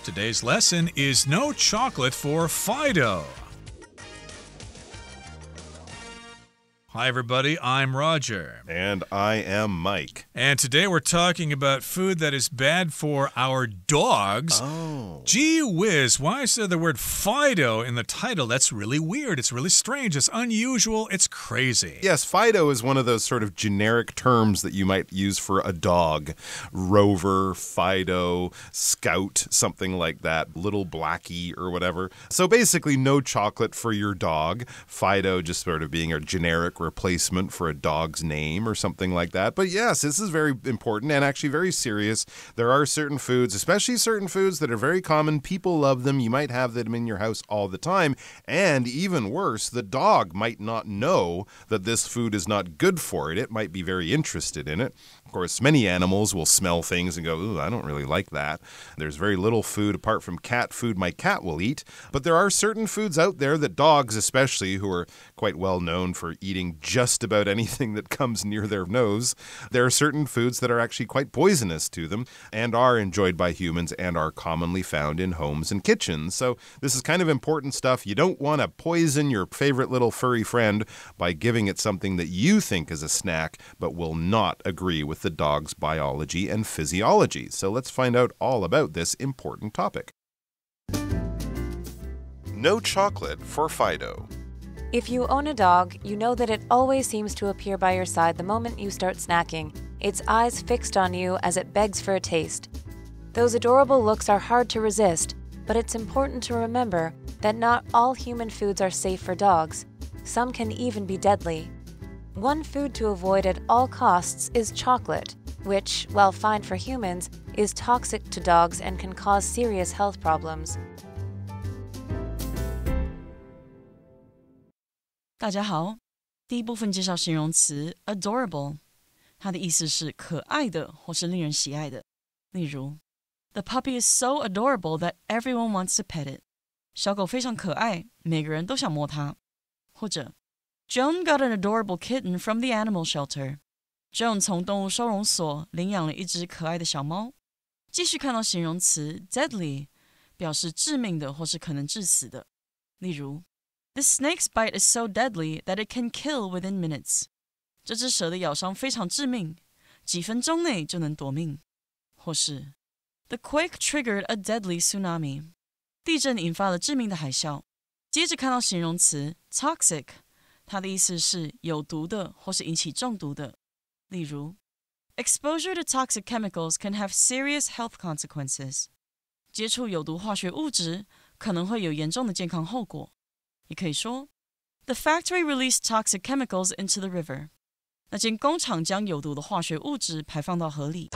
Today's lesson is no chocolate for Fido. Hi, everybody. I'm Roger. And I am Mike. And today we're talking about food that is bad for our dogs. Oh. Gee whiz, why is there the word Fido in the title? That's really weird. It's really strange. It's unusual. It's crazy. Yes, Fido is one of those sort of generic terms that you might use for a dog. Rover, Fido, Scout, something like that. Little Blackie or whatever. So basically no chocolate for your dog. Fido just sort of being a generic replacement for a dog's name or something like that. But yes, this is very important and actually very serious. There are certain foods, especially certain foods that are very common. People love them. You might have them in your house all the time. And even worse, the dog might not know that this food is not good for it. It might be very interested in it. Of course, many animals will smell things and go, ooh, I don't really like that. There's very little food apart from cat food my cat will eat. But there are certain foods out there that dogs especially, who are quite well known for eating just about anything that comes near their nose, there are certain foods that are actually quite poisonous to them and are enjoyed by humans and are commonly found in homes and kitchens. So this is kind of important stuff. You don't want to poison your favorite little furry friend by giving it something that you think is a snack but will not agree with the dog's biology and physiology. So let's find out all about this important topic. No chocolate for Fido. If you own a dog, you know that it always seems to appear by your side the moment you start snacking, its eyes fixed on you as it begs for a taste. Those adorable looks are hard to resist, but it's important to remember that not all human foods are safe for dogs. Some can even be deadly. One food to avoid at all costs is chocolate, which, while fine for humans, is toxic to dogs and can cause serious health problems. 大家好，第一部分介绍形容词 adorable， 它的意思是可爱的或是令人喜爱的。例如 The puppy is so adorable that everyone wants to pet it. 小狗非常可爱，每个人都想摸它。或者 Joan got an adorable kitten from the animal shelter. Joan 从动物收容所领养了一只可爱的小猫。继续看到形容词 deadly， 表示致命的或是可能致死的。例如This snake's bite is so deadly that it can kill within minutes. 这只蛇的咬伤非常致命，几分钟内就能夺命。或是 The quake triggered a deadly tsunami. 地震引发了致命的海啸。接着看到形容词 toxic， 它的意思是有毒的或是引起中毒的。例如 Exposure to toxic chemicals can have serious health consequences. 接触有毒化学物质可能会有严重的健康后果。也可以说 The factory released toxic chemicals into the river. 那间工厂将有毒的化学物质排放到河里。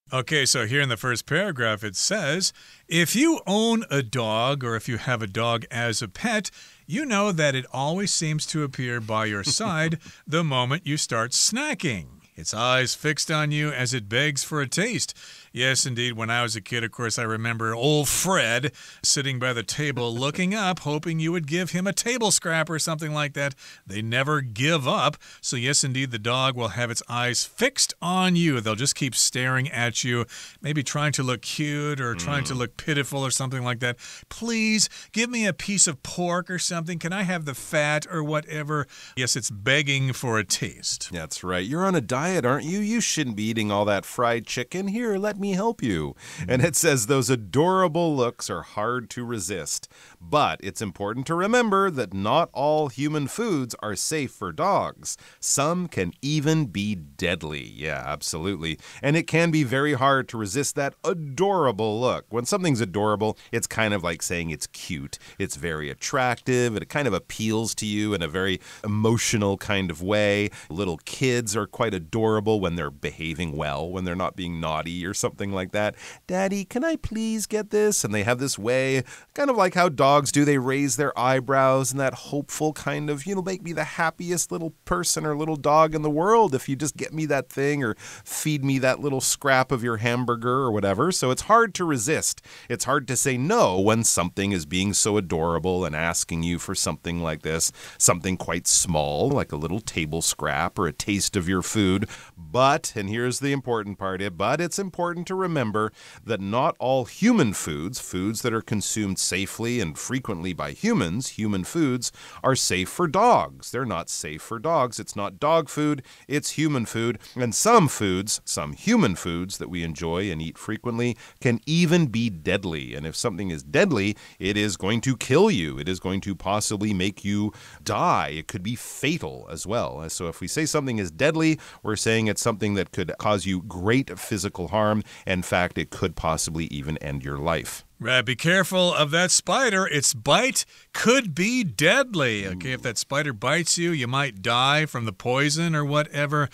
Okay, so here in the first paragraph it says, if you own a dog or if you have a dog as a pet, you know that it always seems to appear by your side the moment you start snacking. Its eyes fixed on you as it begs for a taste. Yes, indeed, when I was a kid, of course, I remember old Fred sitting by the table looking up, hoping you would give him a table scrap or something like that. They never give up. So yes, indeed, the dog will have its eyes fixed on you. They'll just keep staring at you, maybe trying to look cute or trying to look pitiful or something like that. Please, give me a piece of pork or something. Can I have the fat or whatever? Yes, it's begging for a taste. That's right. You're on a diet, aren't you? You shouldn't be eating all that fried chicken. Here, let me help you. And it says those adorable looks are hard to resist. But it's important to remember that not all human foods are safe for dogs. Some can even be deadly. Yeah, absolutely. And it can be very hard to resist that adorable look. When something's adorable, it's kind of like saying it's cute. It's very attractive. It kind of appeals to you in a very emotional kind of way. Little kids are quite adorable adorable when they're behaving well, when they're not being naughty or something like that. Daddy, can I please get this? And they have this way, kind of like how dogs do. They raise their eyebrows and that hopeful kind of, make me the happiest little person or little dog in the world if you just get me that thing or feed me that little scrap of your hamburger or whatever. So it's hard to resist. It's hard to say no when something is being so adorable and asking you for something like this, something quite small, like a little table scrap or a taste of your food. But, and here's the important part, but it's important to remember that not all human foods, foods that are consumed safely and frequently by humans, human foods, are safe for dogs. They're not safe for dogs. It's not dog food, it's human food. And some foods, some human foods that we enjoy and eat frequently can even be deadly. And if something is deadly, it is going to kill you. It is going to possibly make you die. It could be fatal as well. So if we say something is deadly, we're saying it's something that could cause you great physical harm. In fact, it could possibly even end your life. Right, be careful of that spider. Its bite could be deadly. Okay, if that spider bites you, you might die from the poison or whatever.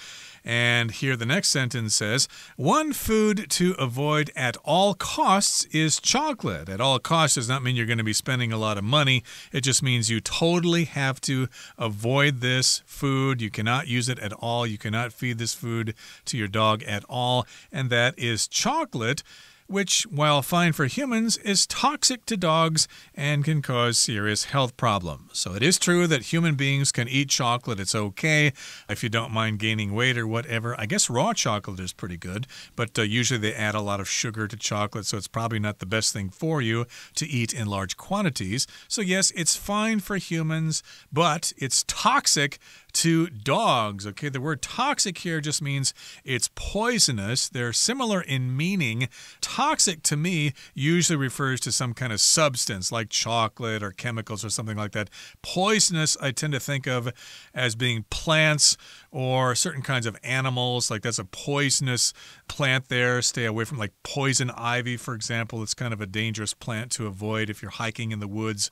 And here the next sentence says, one food to avoid at all costs is chocolate. At all costs does not mean you're going to be spending a lot of money. It just means you totally have to avoid this food. You cannot use it at all. You cannot feed this food to your dog at all. And that is chocolate, which, while fine for humans, is toxic to dogs and can cause serious health problems. So it is true that human beings can eat chocolate. It's okay if you don't mind gaining weight or whatever. I guess raw chocolate is pretty good, but usually they add a lot of sugar to chocolate, so it's probably not the best thing for you to eat in large quantities. So yes, it's fine for humans, but it's toxic to dogs. Okay, the word toxic here just means it's poisonous. They're similar in meaning. Toxic to me usually refers to some kind of substance like chocolate or chemicals or something like that. Poisonous I tend to think of as being plants or certain kinds of animals, like that's a poisonous plant there. Stay away from like poison ivy, for example. It's kind of a dangerous plant to avoid if you're hiking in the woods.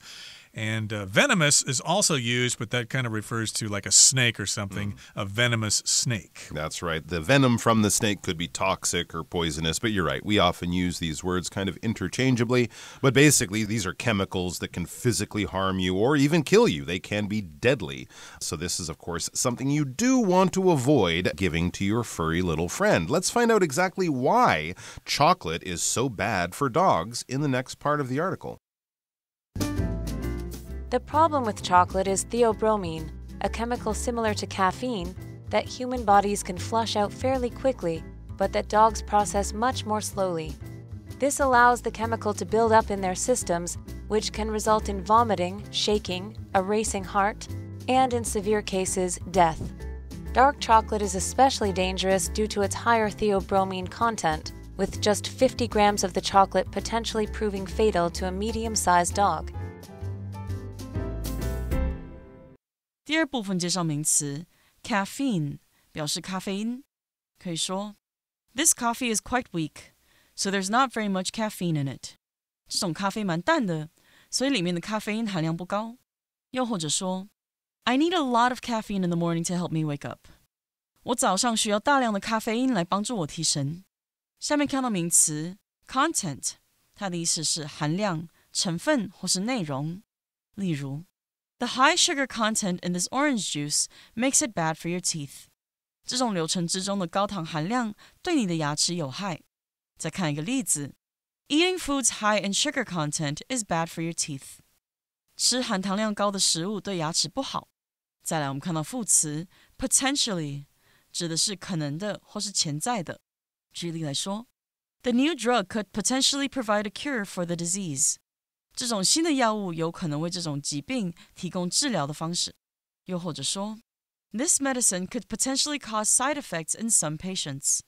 And venomous is also used, but that kind of refers to like a snake or something, a venomous snake. That's right. The venom from the snake could be toxic or poisonous, but you're right. We often use these words kind of interchangeably. But basically, these are chemicals that can physically harm you or even kill you. They can be deadly. So this is, of course, something you do want to avoid giving to your furry little friend. Let's find out exactly why chocolate is so bad for dogs in the next part of the article. The problem with chocolate is theobromine, a chemical similar to caffeine that human bodies can flush out fairly quickly, but that dogs process much more slowly. This allows the chemical to build up in their systems, which can result in vomiting, shaking, a racing heart, and in severe cases, death. Dark chocolate is especially dangerous due to its higher theobromine content, with just 50 grams of the chocolate potentially proving fatal to a medium-sized dog. 第二部分介绍名词 caffeine 表示咖啡因，可以说 This coffee is quite weak, so there's not very much caffeine in it. 这种咖啡蛮淡的，所以里面的咖啡因含量不高。又或者说 I need a lot of caffeine in the morning to help me wake up. 我早上需要大量的咖啡因来帮助我提神。下面看到名词 content， 它的意思是含量、成分或是内容。例如The high sugar content in this orange juice makes it bad for your teeth. 这种流程之中的高糖含量对你的牙齿有害。再看一个例子 Eating foods high in sugar content is bad for your teeth. 吃含糖量高的食物对牙齿不好。再来我们看到副词 potentially 指的是可能的或是潜在的。举例来说 The new drug could potentially provide a cure for the disease. 这种新的药物有可能为这种疾病提供治疗的方式。又或者说 This medicine could potentially cause side effects in some patients.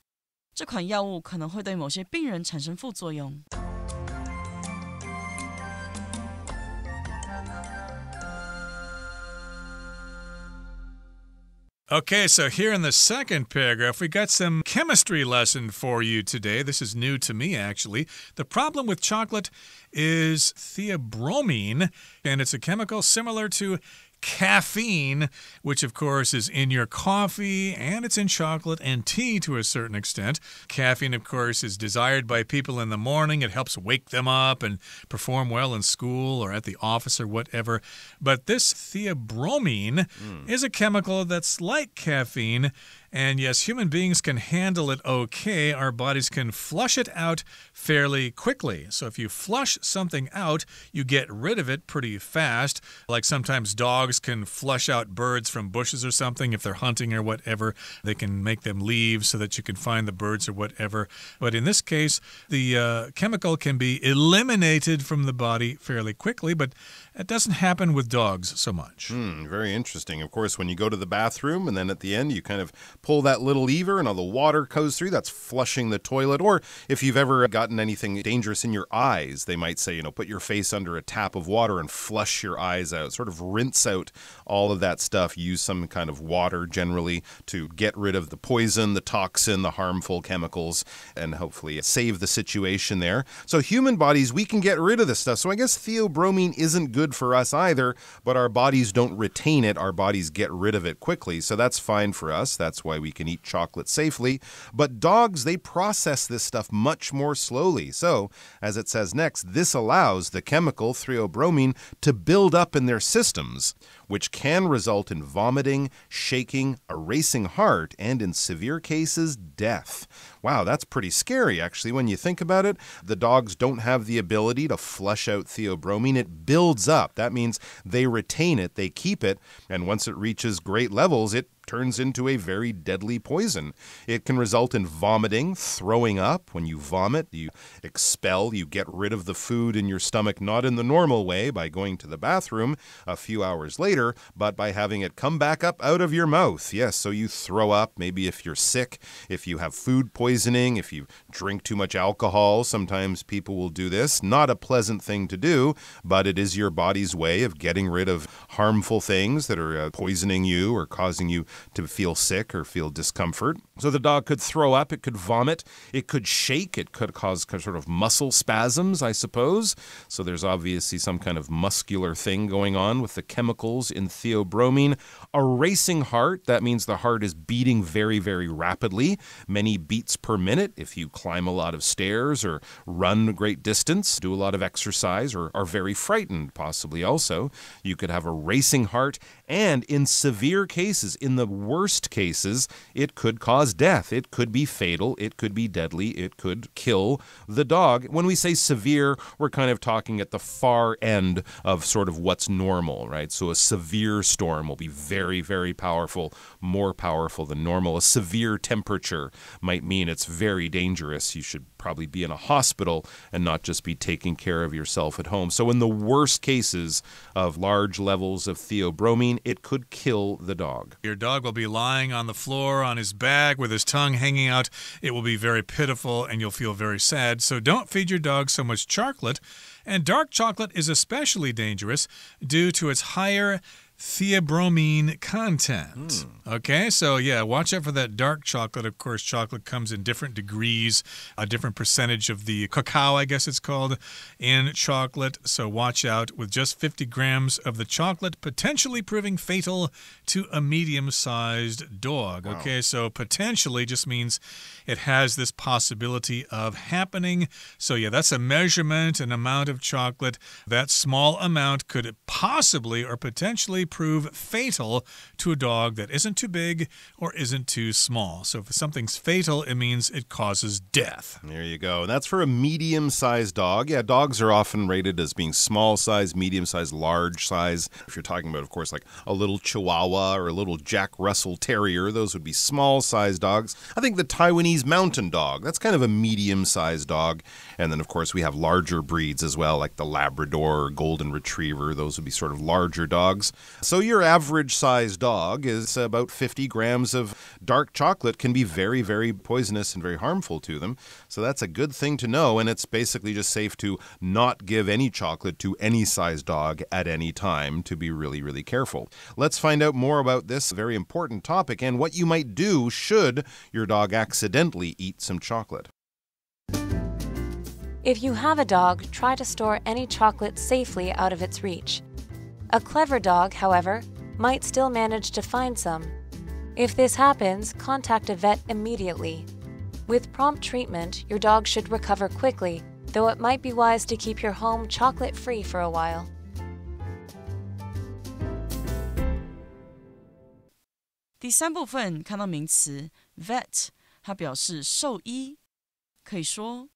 这款药物可能会对某些病人产生副作用。Okay, so here in the second paragraph, we got some chemistry lesson for you today. This is new to me, actually. The problem with chocolate is theobromine, and it's a chemical similar to caffeine, which of course is in your coffee and it's in chocolate and tea to a certain extent. Caffeine, of course, is desired by people in the morning. It helps wake them up and perform well in school or at the office or whatever. But this theobromine is a chemical that's like caffeine. And yes, human beings can handle it okay. Our bodies can flush it out fairly quickly. So if you flush something out, you get rid of it pretty fast. Like sometimes dogs can flush out birds from bushes or something if they're hunting or whatever. They can make them leave so that you can find the birds or whatever. But in this case, the chemical can be eliminated from the body fairly quickly, but it doesn't happen with dogs so much. Very interesting. Of course, when you go to the bathroom and then at the end you kind of pull that little lever and all the water goes through, that's flushing the toilet. Or if you've ever gotten anything dangerous in your eyes, they might say, put your face under a tap of water and flush your eyes out, sort of rinse out all of that stuff. Use some kind of water generally to get rid of the poison, the toxin, the harmful chemicals, and hopefully save the situation there. So human bodies, we can get rid of this stuff. So I guess theobromine isn't good for us either, but our bodies don't retain it. Our bodies get rid of it quickly. So that's fine for us. That's why we can eat chocolate safely. But dogs, they process this stuff much more slowly. So, as it says next, this allows the chemical theobromine to build up in their systems, which can result in vomiting, shaking, a racing heart, and in severe cases, death. Wow, that's pretty scary, actually, when you think about it. The dogs don't have the ability to flush out theobromine. It builds up. That means they retain it, they keep it, and once it reaches great levels, it turns into a very deadly poison. It can result in vomiting, throwing up. When you vomit, you expel, you get rid of the food in your stomach, not in the normal way by going to the bathroom a few hours later, but by having it come back up out of your mouth. Yes, so you throw up, maybe if you're sick, if you have food poisoning, if you drink too much alcohol. Sometimes people will do this. Not a pleasant thing to do, but it is your body's way of getting rid of harmful things that are poisoning you or causing you to feel sick or feel discomfort. So the dog could throw up, it could vomit, it could shake, it could cause sort of muscle spasms, I suppose. So there's obviously some kind of muscular thing going on with the chemicals in theobromine. A racing heart, that means the heart is beating very, very rapidly, many beats per minute. If you climb a lot of stairs or run a great distance, do a lot of exercise, or are very frightened, possibly also, you could have a racing heart. And in severe cases, in the worst cases, it could cause death. It could be fatal. It could be deadly. It could kill the dog. When we say severe, we're kind of talking at the far end of sort of what's normal, right? So a severe storm will be very, very powerful, more powerful than normal. A severe temperature might mean it's very dangerous. You should probably be in a hospital and not just be taking care of yourself at home. So in the worst cases of large levels of theobromine, it could kill the dog. Your dog will be lying on the floor on his back with his tongue hanging out. It will be very pitiful and you'll feel very sad. So don't feed your dog so much chocolate. And dark chocolate is especially dangerous due to its higher theobromine content. Okay, so yeah, watch out for that dark chocolate. Of course, chocolate comes in different degrees, a different percentage of the cacao, I guess it's called, in chocolate. So watch out with just 50 grams of the chocolate, potentially proving fatal to a medium-sized dog. Wow. Okay, so potentially just means it has this possibility of happening. So yeah, that's a measurement, an amount of chocolate. That small amount could possibly or potentially prove fatal to a dog that isn't too big or isn't too small. So if something's fatal, it means it causes death. There you go. And that's for a medium-sized dog. Yeah, dogs are often rated as being small size, medium size, large size. If you're talking about, of course, like a little Chihuahua or a little Jack Russell Terrier, those would be small-sized dogs. I think the Taiwanese mountain dog, that's kind of a medium-sized dog. And then, of course, we have larger breeds as well, like the Labrador or Golden Retriever. Those would be sort of larger dogs. So your average-sized dog is about 50 grams of dark chocolate can be very, very poisonous and very harmful to them. So that's a good thing to know, and it's basically just safe to not give any chocolate to any size dog at any time, to be really, really careful. Let's find out more about this very important topic and what you might do should your dog accidentally eat some chocolate. If you have a dog, try to store any chocolate safely out of its reach. A clever dog, however, might still manage to find some. If this happens, contact a vet immediately. With prompt treatment, your dog should recover quickly, though it might be wise to keep your home chocolate-free for a while. 第三部分看到名词 vet， 它表示兽医，可以说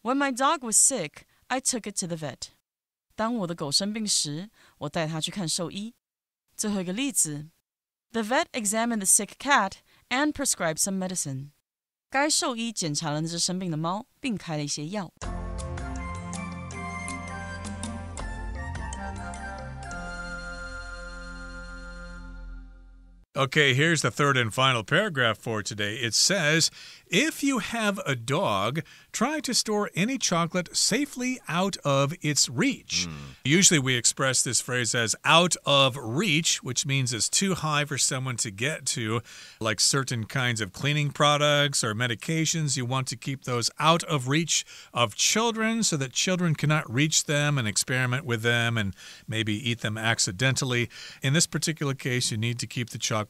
When my dog was sick, I took it to the vet. 当我的狗生病时，我带它去看兽医。最后一个例子 The vet examined the sick cat and prescribed some medicine. 该兽医检查了那只生病的猫，并开了一些药。Okay, here's the third and final paragraph for today. It says, if you have a dog, try to store any chocolate safely out of its reach. Usually we express this phrase as out of reach, which means it's too high for someone to get to, like certain kinds of cleaning products or medications. You want to keep those out of reach of children so that children cannot reach them and experiment with them and maybe eat them accidentally. In this particular case, you need to keep the chocolate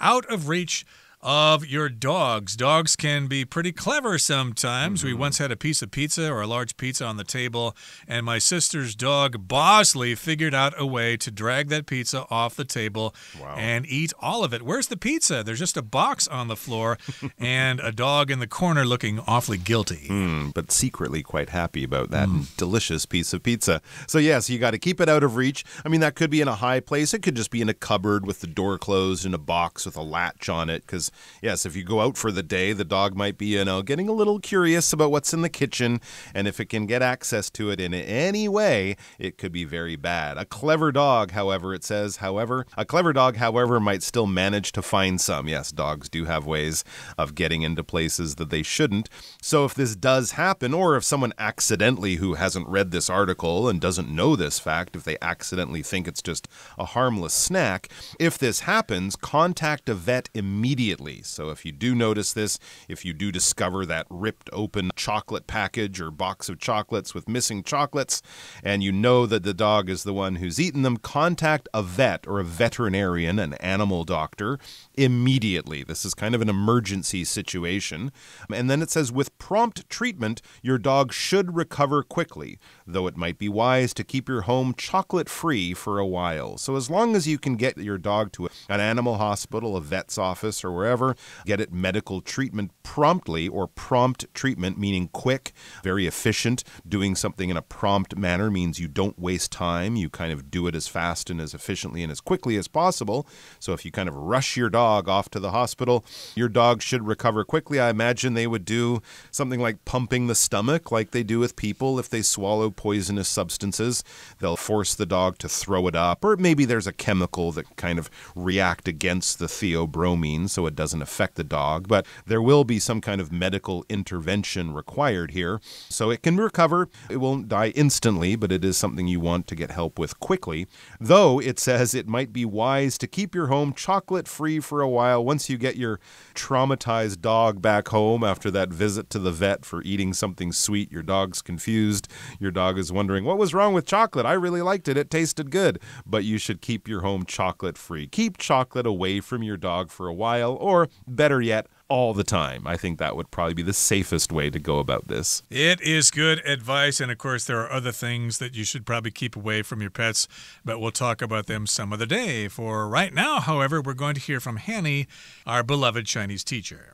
out of reach of your dogs. Dogs can be pretty clever sometimes. We once had a piece of pizza or a large pizza on the table, and my sister's dog, Bosley, figured out a way to drag that pizza off the table and eat all of it. Where's the pizza? There's just a box on the floor and a dog in the corner looking awfully guilty. But secretly quite happy about that delicious piece of pizza. So yes, you got to keep it out of reach. I mean, that could be in a high place. It could just be in a cupboard with the door closed in a box with a latch on it, because yes, if you go out for the day, the dog might be, getting a little curious about what's in the kitchen, and if it can get access to it in any way, it could be very bad. A clever dog, however, it says, a clever dog, however, might still manage to find some. Yes, dogs do have ways of getting into places that they shouldn't. So if this does happen, or if someone accidentally who hasn't read this article and doesn't know this fact, if they accidentally think it's just a harmless snack, if this happens, contact a vet immediately. So if you do notice this, if you do discover that ripped open chocolate package or box of chocolates with missing chocolates, and you know that the dog is the one who's eaten them, contact a vet or a veterinarian, an animal doctor, immediately. This is kind of an emergency situation. And then it says, with prompt treatment, your dog should recover quickly, though it might be wise to keep your home chocolate-free for a while. So as long as you can get your dog to an animal hospital, a vet's office, or wherever, get it medical treatment promptly, or prompt treatment meaning quick, very efficient. Doing something in a prompt manner means you don't waste time. You kind of do it as fast and as efficiently and as quickly as possible. So if you kind of rush your dog off to the hospital, your dog should recover quickly. I imagine they would do something like pumping the stomach like they do with people if they swallow poisonous substances. They'll force the dog to throw it up, or maybe there's a chemical that kind of react against the theobromine so it doesn't affect the dog, but there will be some kind of medical intervention required here. So it can recover. It won't die instantly, but it is something you want to get help with quickly. Though it says it might be wise to keep your home chocolate-free for a while. Once you get your traumatized dog back home after that visit to the vet for eating something sweet, your dog's confused. Your dog is wondering, what was wrong with chocolate? I really liked it. It tasted good. But you should keep your home chocolate-free. Keep chocolate away from your dog for a while, or better yet, all the time. I think that would probably be the safest way to go about this. It is good advice, and of course there are other things that you should probably keep away from your pets, but we'll talk about them some other day. For right now, however, we're going to hear from Hanny, our beloved Chinese teacher.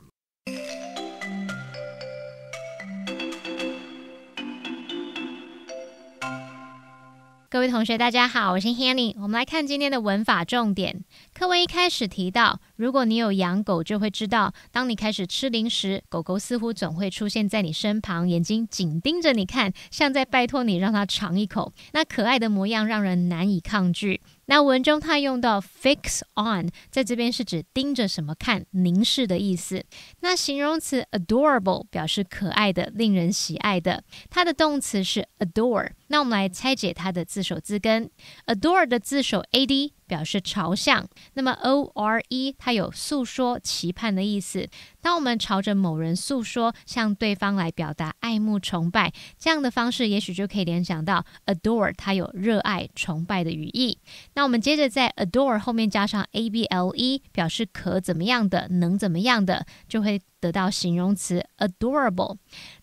各位同学大家好，我是 Hanny。 我们来看今天的文法重点。课文一开始提到，如果你有养狗，就会知道，当你开始吃零食，狗狗似乎总会出现在你身旁，眼睛紧盯着你看，像在拜托你让它尝一口。那可爱的模样让人难以抗拒。那文中它用到 fix on， 在这边是指盯着什么看，凝视的意思。那形容词 adorable 表示可爱的，令人喜爱的。它的动词是 adore。那我们来拆解它的字首字根。adore 的字首 ad 表示朝向。那么 ORE 它有诉说、期盼的意思。当我们朝着某人诉说，向对方来表达爱慕、崇拜，这样的方式也许就可以联想到 adore 它有热爱、崇拜的语义。那我们接着在 adore 后面加上 able 表示可怎么样的、能怎么样的，就会得到形容词 adorable。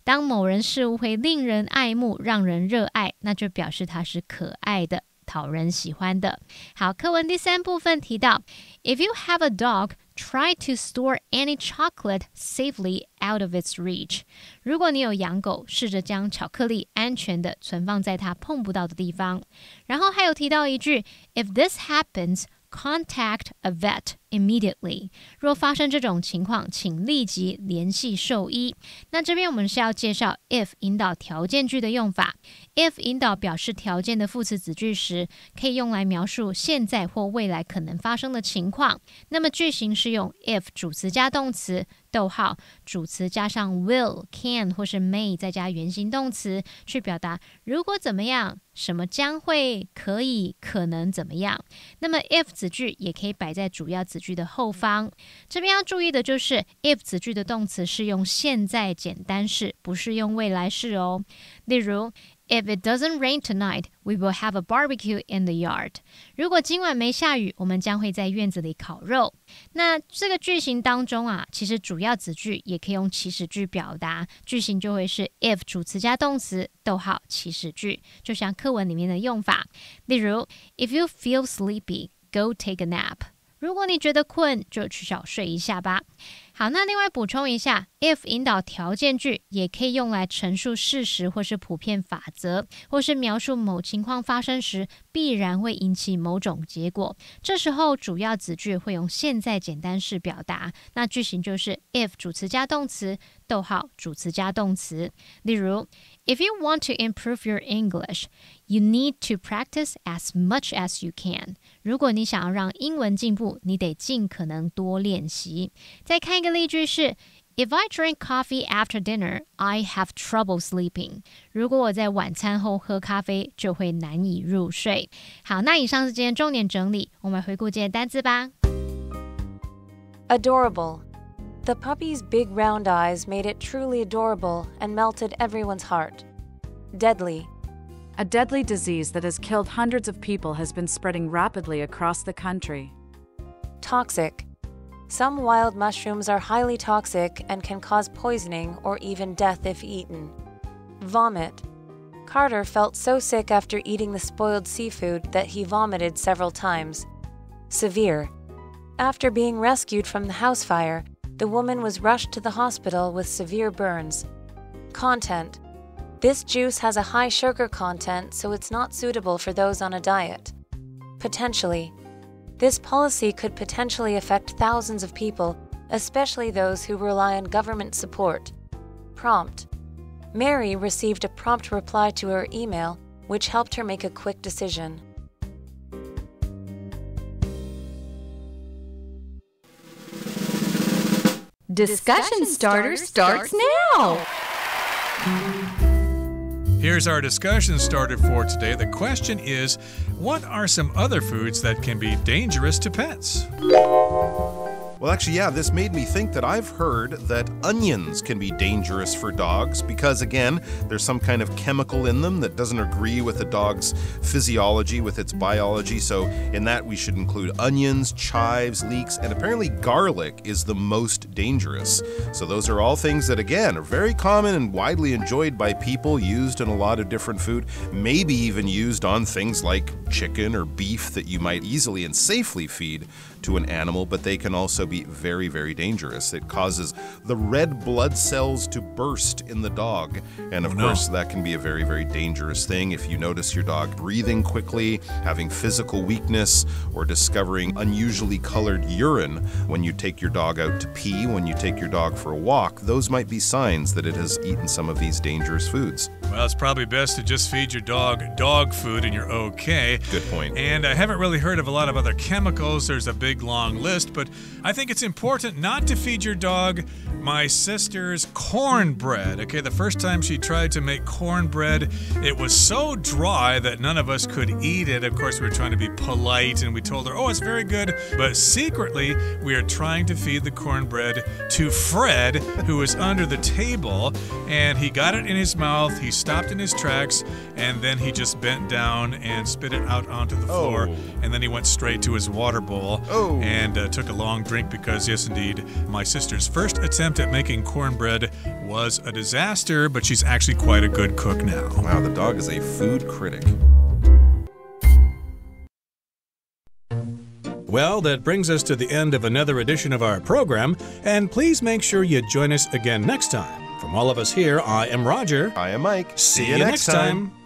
当某人事物会令人爱慕、让人热爱，那就表示它是可爱的、讨人喜欢的。好，课文第3部分提到 If you have a dog, try to store any chocolate safely out of its reach. 如果你有养狗，试着将巧克力安全的存放在它碰不到的地方。然后还有提到一句 If this happens, contact a vet immediately. 若发生这种情况，请立即联系兽医。那这边我们是要介绍 if 引导条件句的用法。if 引导表示条件的副词子句时，可以用来描述现在或未来可能发生的情况。那么句型是用 if 主词加动词，逗号，主词加上 will, can 或是 may 再加原形动词，去表达如果怎么样，什么将会、可以、可能怎么样。那么 if 子句也可以摆在主要子句的后方。这边要注意的就是 if 子句的动词是用现在简单式，不是用未来式哦。例如If it doesn't rain tonight, we will have a barbecue in the yard. 如果今晚没下雨，我们将会在院子里烤肉。那这个句型当中啊，其实主要子句也可以用祈使句表达，句型就会是 if 主词加动词，逗号，祈使句，就像课文里面的用法。例如 If you feel sleepy, go take a nap. 如果你觉得困，就去小睡一下吧。好，那另外补充一下 if 引导条件句也可以用来陈述事实或是普遍法则，或是描述某情况发生时必然会引起某种结果。这时候主要子句会用现在简单式表达，那句型就是 if 主词加动词，逗号，主词加动词。例如 If you want to improve your English, you need to practice as much as you can. 如果你想要让英文进步，你得尽可能多练习。再看一个例句是 If I drink coffee after dinner, I have trouble sleeping. 如果我在晚餐后喝咖啡，就会难以入睡。好，那以上是今天重点整理，我们回顾今天的单字吧。Adorable. The puppy's big round eyes made it truly adorable and melted everyone's heart. Deadly. A deadly disease that has killed hundreds of people has been spreading rapidly across the country. Toxic. Some wild mushrooms are highly toxic and can cause poisoning or even death if eaten. Vomit. Carter felt so sick after eating the spoiled seafood that he vomited several times. Severe. After being rescued from the house fire, the woman was rushed to the hospital with severe burns. Content. This juice has a high sugar content, so it's not suitable for those on a diet. Potentially. This policy could potentially affect thousands of people, especially those who rely on government support. Prompt. Mary received a prompt reply to her email, which helped her make a quick decision. Discussion Starter starts now! Here's our discussion starter for today. The question is, what are some other foods that can be dangerous to pets? Well, actually, yeah, this made me think that I've heard that onions can be dangerous for dogs because, again, there's some kind of chemical in them that doesn't agree with the dog's physiology, with its biology. So in that, we should include onions, chives, leeks, and apparently garlic is the most dangerous. So those are all things that, again, are very common and widely enjoyed by people, used in a lot of different food, maybe even used on things like chicken or beef that you might easily and safely feed to an animal, but they can also be very, very dangerous. It causes the red blood cells to burst in the dog. And of course, that can be a very, very dangerous thing. If you notice your dog breathing quickly, having physical weakness, or discovering unusually colored urine when you take your dog out to pee, when you take your dog for a walk, those might be signs that it has eaten some of these dangerous foods. Well, it's probably best to just feed your dog food and you're okay. Good point. And I haven't really heard of a lot of other chemicals. There's a big long list, but I think it's important not to feed your dog my sister's cornbread. Okay, the first time she tried to make cornbread, it was so dry that none of us could eat it. Of course, we were trying to be polite and we told her, oh, it's very good. But secretly, we are trying to feed the cornbread to Fred, who was under the table, and he got it in his mouth. He stopped in his tracks, and then he just bent down and spit it out onto the floor. And then he went straight to his water bowl and took a long drink because, yes, indeed, my sister's first attempt at making cornbread was a disaster, but she's actually quite a good cook now. Wow, the dog is a food critic. Well, that brings us to the end of another edition of our program, and please make sure you join us again next time. From all of us here, I am Roger. I am Mike. See you next time.